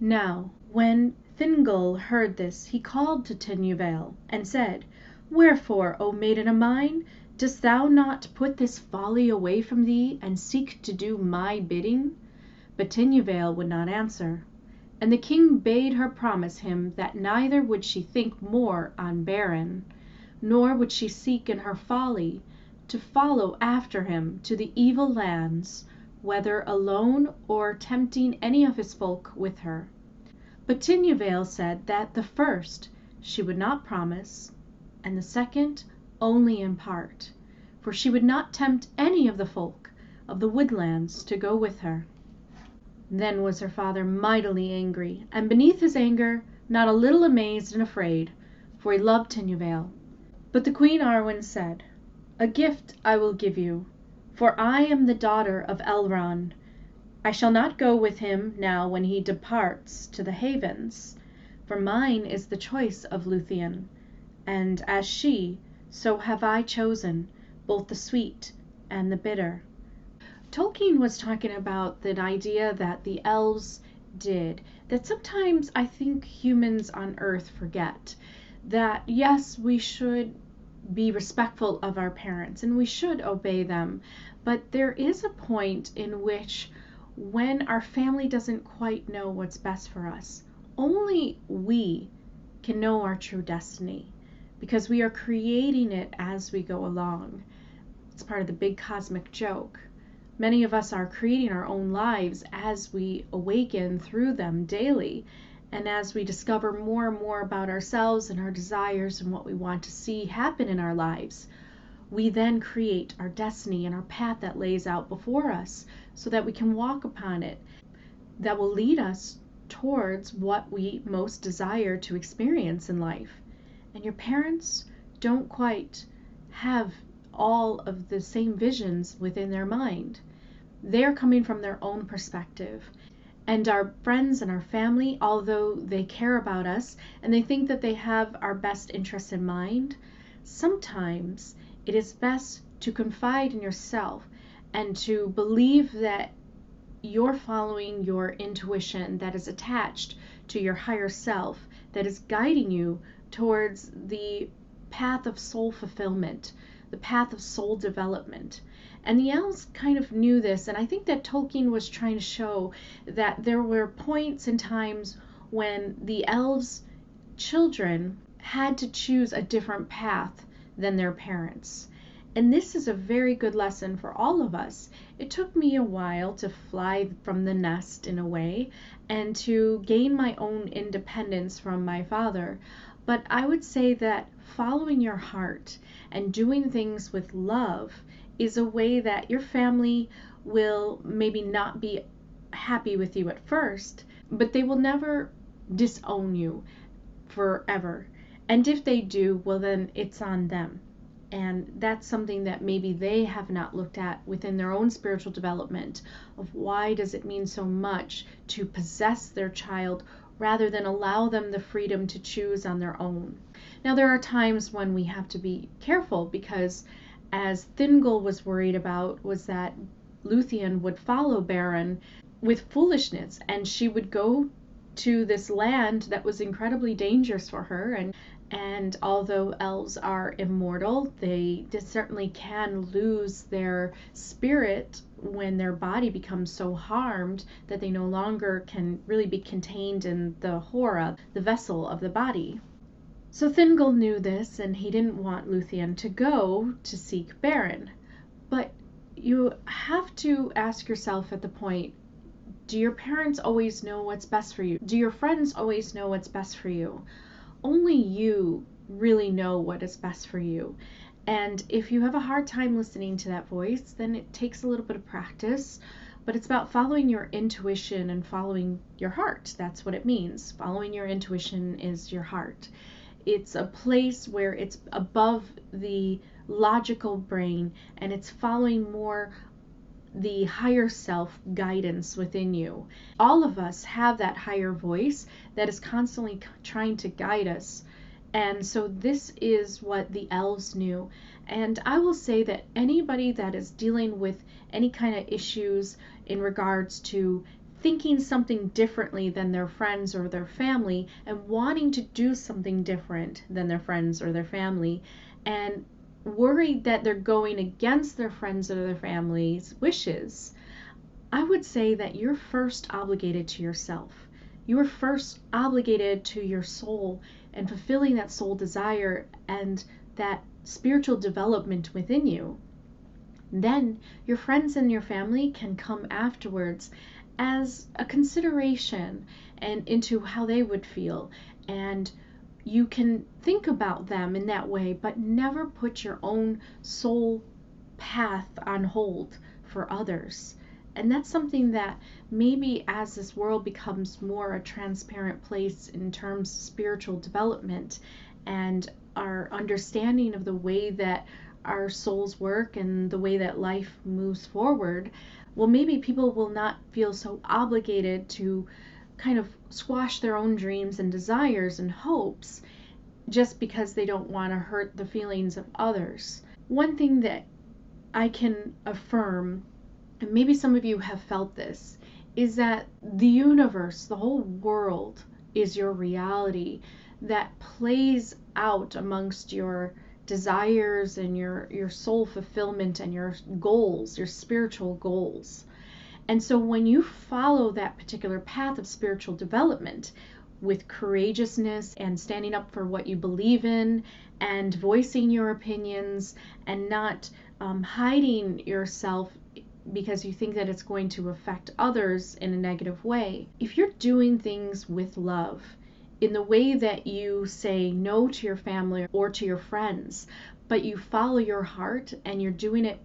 Now, when Thingol heard this, he called to Tinuvel, and said, Wherefore, O maiden of mine, dost thou not put this folly away from thee, and seek to do my bidding? But Tinuvel would not answer. And the king bade her promise him that neither would she think more on Beren, nor would she seek in her folly to follow after him to the evil lands, whether alone or tempting any of his folk with her. But Tinuvel said that the first she would not promise, and the second only in part, for she would not tempt any of the folk of the woodlands to go with her. Then was her father mightily angry, and beneath his anger not a little amazed and afraid, for he loved Tinuvel. But the Queen Arwen said, A gift I will give you, for I am the daughter of Elrond. I shall not go with him now when he departs to the havens, for mine is the choice of Luthien, and as she, so have I chosen both the sweet and the bitter. Tolkien was talking about the idea that the elves did, that sometimes I think humans on Earth forget, that yes, we should be respectful of our parents and we should obey them, but there is a point in which when our family doesn't quite know what's best for us, only we can know our true destiny, because we are creating it as we go along. It's part of the big cosmic joke. Many of us are creating our own lives as we awaken through them daily, and as we discover more and more about ourselves and our desires and what we want to see happen in our lives. We then create our destiny and our path that lays out before us so that we can walk upon it, that will lead us towards what we most desire to experience in life. And your parents don't quite have all of the same visions within their mind. They're coming from their own perspective. And our friends and our family, although they care about us and they think that they have our best interests in mind, sometimes it is best to confide in yourself and to believe that you're following your intuition that is attached to your higher self, that is guiding you towards the path of soul fulfillment, the path of soul development. And the elves kind of knew this, and I think that Tolkien was trying to show that there were points and times when the elves' children had to choose a different path than their parents. And this is a very good lesson for all of us. It took me a while to fly from the nest in a way and to gain my own independence from my father. But I would say that following your heart and doing things with love is a way that your family will maybe not be happy with you at first, but they will never disown you forever. And if they do, well, then it's on them. And that's something that maybe they have not looked at within their own spiritual development, of why does it mean so much to possess their child rather than allow them the freedom to choose on their own. Now, there are times when we have to be careful, because as Thingol was worried about was that Luthien would follow Beren with foolishness, and she would go to this land that was incredibly dangerous for her. And although elves are immortal, they certainly can lose their spirit when their body becomes so harmed that they no longer can really be contained in the hora, the vessel of the body. So Thingol knew this, and he didn't want Luthien to go to seek Beren. But you have to ask yourself at the point, do your parents always know what's best for you? Do your friends always know what's best for you? Only you really know what is best for you. And if you have a hard time listening to that voice, then it takes a little bit of practice. But it's about following your intuition and following your heart. That's what it means. Following your intuition is your heart. It's a place where it's above the logical brain, and it's following more the higher self guidance within you. All of us have that higher voice that is constantly trying to guide us. And so this is what the elves knew. And I will say that anybody that is dealing with any kind of issues in regards to thinking something differently than their friends or their family and wanting to do something different than their friends or their family, and worried that they're going against their friends or their family's wishes, I would say that you're first obligated to yourself. You are first obligated to your soul and fulfilling that soul desire and that spiritual development within you. Then your friends and your family can come afterwards as a consideration and into how they would feel. And you can think about them in that way, but never put your own soul path on hold for others. And that's something that maybe as this world becomes more a transparent place in terms of spiritual development and our understanding of the way that our souls work and the way that life moves forward, well, maybe people will not feel so obligated to kind of squash their own dreams and desires and hopes just because they don't want to hurt the feelings of others. One thing that I can affirm, and maybe some of you have felt this, is that the universe, the whole world, is your reality that plays out amongst your desires and your soul fulfillment and your goals, your spiritual goals. And so when you follow that particular path of spiritual development with courageousness and standing up for what you believe in and voicing your opinions and not hiding yourself because you think that it's going to affect others in a negative way. If you're doing things with love, in the way that you say no to your family or to your friends, but you follow your heart and you're doing it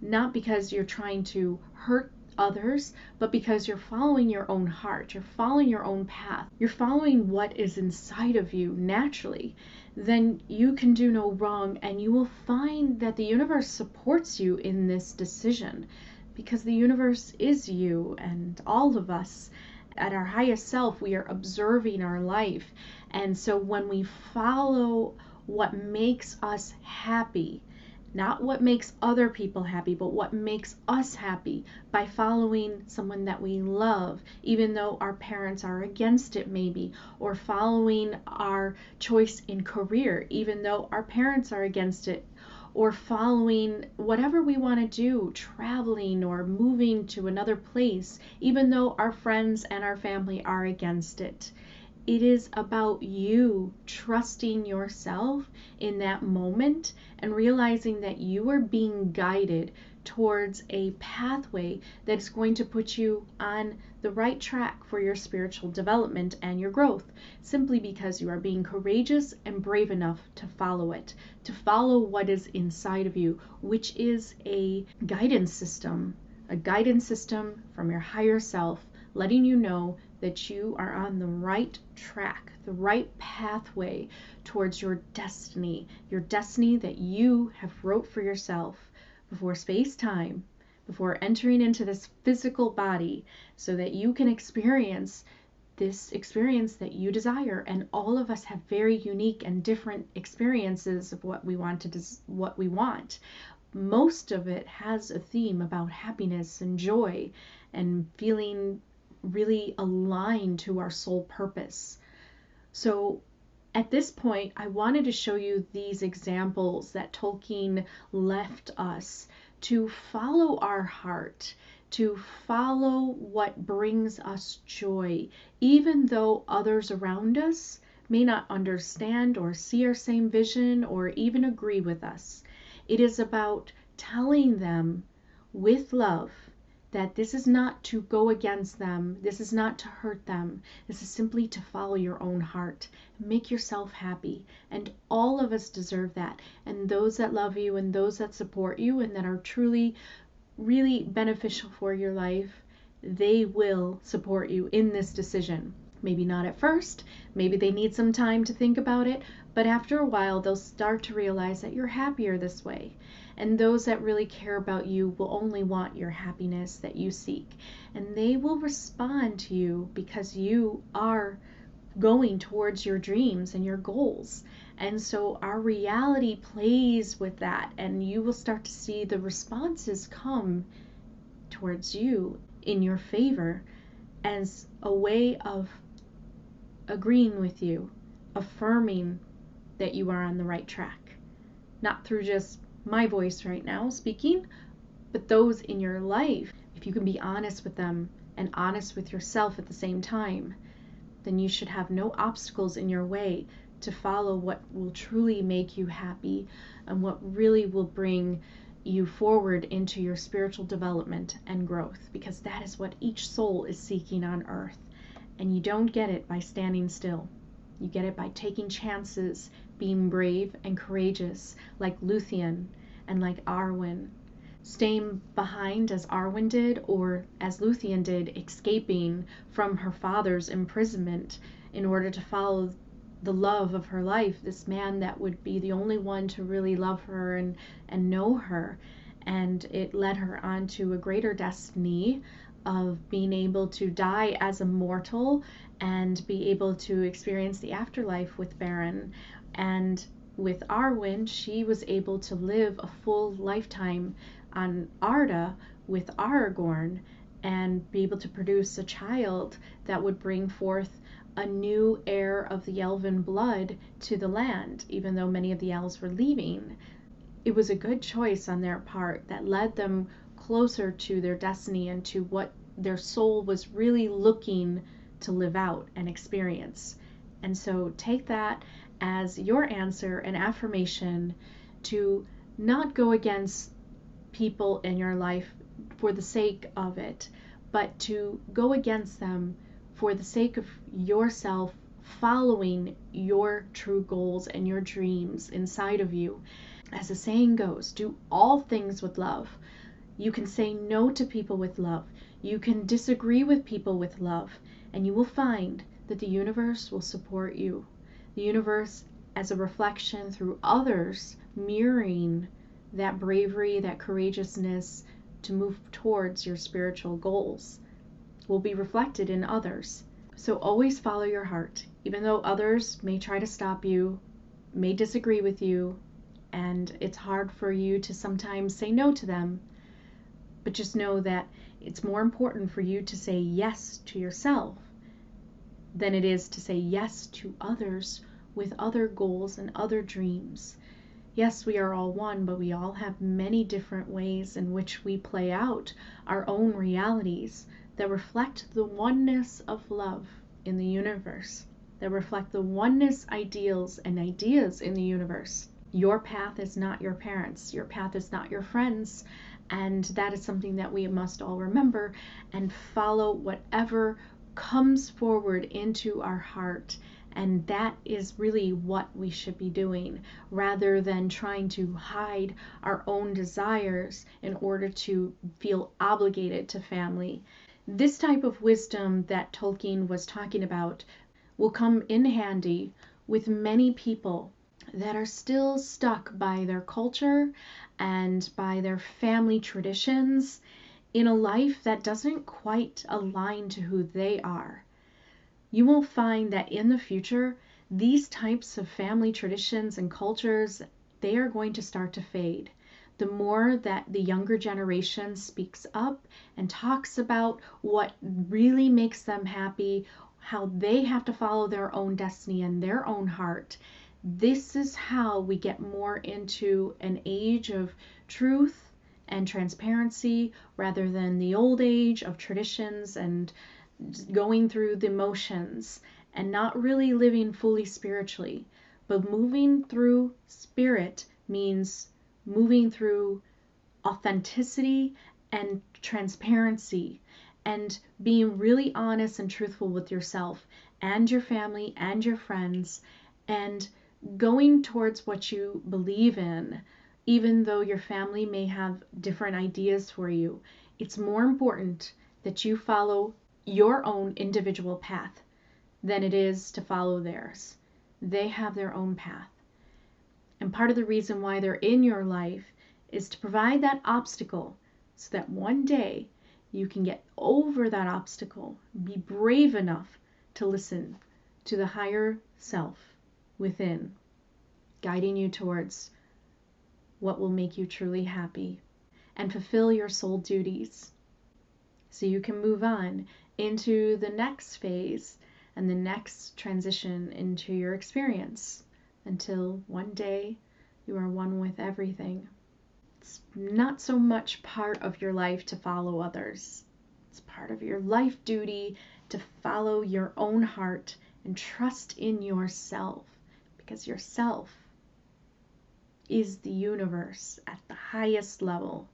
not because you're trying to hurt others, but because you're following your own heart, you're following your own path, you're following what is inside of you naturally, then you can do no wrong, and you will find that the universe supports you in this decision, because the universe is you and all of us. At our highest self, we are observing our life. And so when we follow what makes us happy, not what makes other people happy, but what makes us happy, by following someone that we love, even though our parents are against it maybe, or following our choice in career, even though our parents are against it, or following whatever we want to do, traveling or moving to another place, even though our friends and our family are against it. It is about you trusting yourself in that moment and realizing that you are being guided towards a pathway that is going to put you on the right track for your spiritual development and your growth, simply because you are being courageous and brave enough to follow it, to follow what is inside of you, which is a guidance system from your higher self, letting you know that you are on the right track, the right pathway towards your destiny that you have wrote for yourself before space-time, before entering into this physical body, so that you can experience this experience that you desire. And all of us have very unique and different experiences of what we want. Most of it has a theme about happiness and joy and feeling really aligned to our soul purpose. So at this point, I wanted to show you these examples that Tolkien left us to follow our heart, to follow what brings us joy, even though others around us may not understand or see our same vision or even agree with us. It is about telling them with love that this is not to go against them, this is not to hurt them, this is simply to follow your own heart, make yourself happy. And all of us deserve that. And those that love you and those that support you and that are truly, really beneficial for your life, they will support you in this decision. Maybe not at first, maybe they need some time to think about it, but after a while they'll start to realize that you're happier this way. And those that really care about you will only want your happiness that you seek. And they will respond to you because you are going towards your dreams and your goals. And so our reality plays with that, and you will start to see the responses come towards you in your favor. as a way of agreeing with you, affirming that you are on the right track. Not through just my voice right now speaking, but those in your life. If you can be honest with them and honest with yourself at the same time, then you should have no obstacles in your way to follow what will truly make you happy and what really will bring you forward into your spiritual development and growth, because that is what each soul is seeking on earth. And you don't get it by standing still. You get it by taking chances, being brave and courageous like Luthien and like Arwen, staying behind as Arwen did, or as Luthien did, escaping from her father's imprisonment in order to follow the love of her life, this man that would be the only one to really love her and know her. And it led her on to a greater destiny of being able to die as a mortal and be able to experience the afterlife with Beren. And with Arwen, she was able to live a full lifetime on Arda with Aragorn and be able to produce a child that would bring forth a new heir of the elven blood to the land, even though many of the elves were leaving. It was a good choice on their part that led them closer to their destiny and to what their soul was really looking to live out and experience. And so take that as your answer and affirmation to not go against people in your life for the sake of it, but to go against them for the sake of yourself, following your true goals and your dreams inside of you. As the saying goes, do all things with love. You can say no to people with love. You can disagree with people with love, and you will find that the universe will support you. The universe, as a reflection through others, mirroring that bravery, that courageousness to move towards your spiritual goals, will be reflected in others. So always follow your heart, even though others may try to stop you, may disagree with you, and it's hard for you to sometimes say no to them. But just know that it's more important for you to say yes to yourself than it is to say yes to others with other goals and other dreams. Yes, we are all one, but we all have many different ways in which we play out our own realities that reflect the oneness of love in the universe, that reflect the oneness ideals and ideas in the universe. Your path is not your parents', your path is not your friends', and that is something that we must all remember and follow whatever comes forward into our heart. And that is really what we should be doing, rather than trying to hide our own desires in order to feel obligated to family. This type of wisdom that Tolkien was talking about will come in handy with many people that are still stuck by their culture and by their family traditions in a life that doesn't quite align to who they are. You will find that in the future, these types of family traditions and cultures, they are going to start to fade. The more that the younger generation speaks up and talks about what really makes them happy, how they have to follow their own destiny and their own heart, this is how we get more into an age of truth and transparency rather than the old age of traditions and going through the motions and not really living fully spiritually. But moving through spirit means moving through authenticity and transparency and being really honest and truthful with yourself and your family and your friends, and going towards what you believe in, even though your family may have different ideas for you. It's more important that you follow your own individual path than it is to follow theirs. They have their own path. And part of the reason why they're in your life is to provide that obstacle so that one day you can get over that obstacle, be brave enough to listen to the higher self within, guiding you towards what will make you truly happy and fulfill your soul duties so you can move on into the next phase and the next transition into your experience until one day you are one with everything. It's not so much part of your life to follow others. It's part of your life duty to follow your own heart and trust in yourself, because yourself is the universe at the highest level,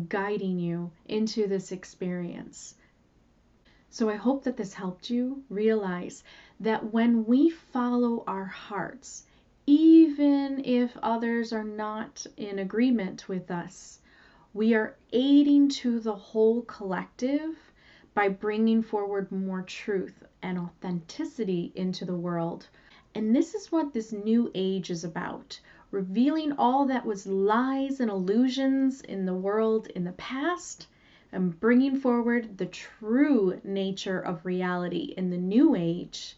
guiding you into this experience. So I hope that this helped you realize that when we follow our hearts, even if others are not in agreement with us, we are aiding to the whole collective by bringing forward more truth and authenticity into the world. And this is what this new age is about, revealing all that was lies and illusions in the world in the past and bringing forward the true nature of reality in the new age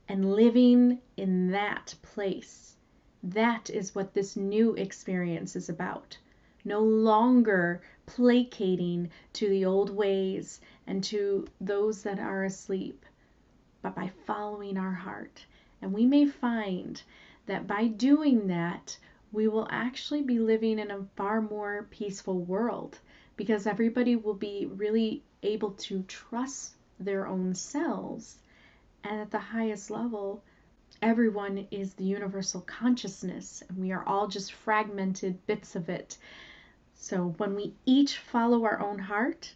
and living in that place. That is what this new experience is about. No longer placating to the old ways and to those that are asleep, but by following our heart. And we may find that by doing that, we will actually be living in a far more peaceful world, because everybody will be really able to trust their own selves. And at the highest level, everyone is the universal consciousness, and we are all just fragmented bits of it. So when we each follow our own heart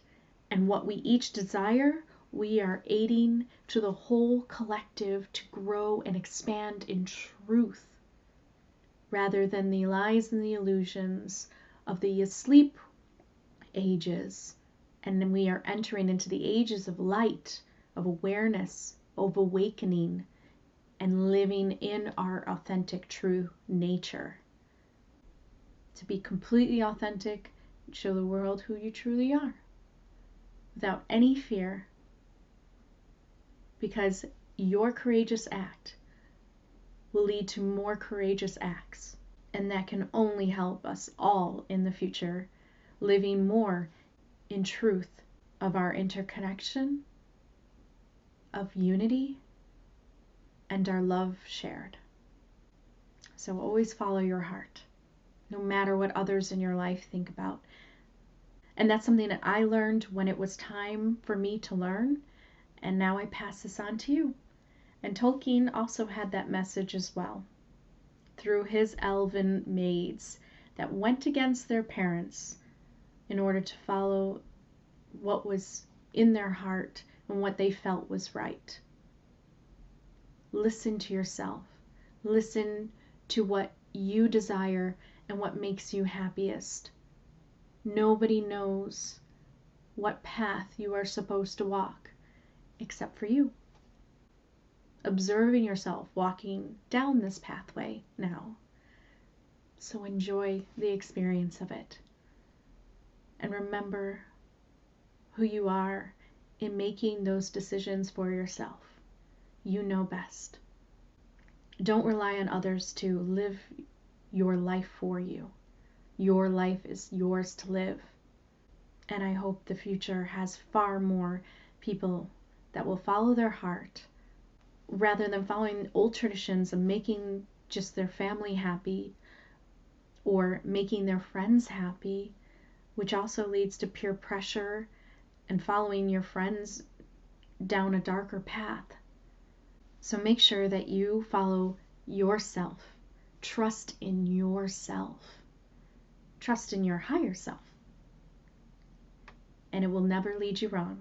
and what we each desire, we are aiding to the whole collective to grow and expand in truth, rather than the lies and the illusions of the asleep ages. And then we are entering into the ages of light, of awareness, of awakening, and living in our authentic true nature. To be completely authentic and show the world who you truly are without any fear, because your courageous act will lead to more courageous acts, and that can only help us all in the future, living more in truth of our interconnection, of unity, and our love shared. So always follow your heart, no matter what others in your life think about. And that's something that I learned when it was time for me to learn, and now I pass this on to you. And Tolkien also had that message as well, through his elven maids that went against their parents in order to follow what was in their heart and what they felt was right. Listen to yourself. Listen to what you desire and what makes you happiest. Nobody knows what path you are supposed to walk except for you. Observing yourself walking down this pathway now. So enjoy the experience of it. And remember who you are in making those decisions for yourself. You know best. Don't rely on others to live your life for you. Your life is yours to live. And I hope the future has far more people that will follow their heart rather than following old traditions of making just their family happy or making their friends happy, which also leads to peer pressure and following your friends down a darker path. So make sure that you follow yourself. Trust in yourself. Trust in your higher self. And it will never lead you wrong.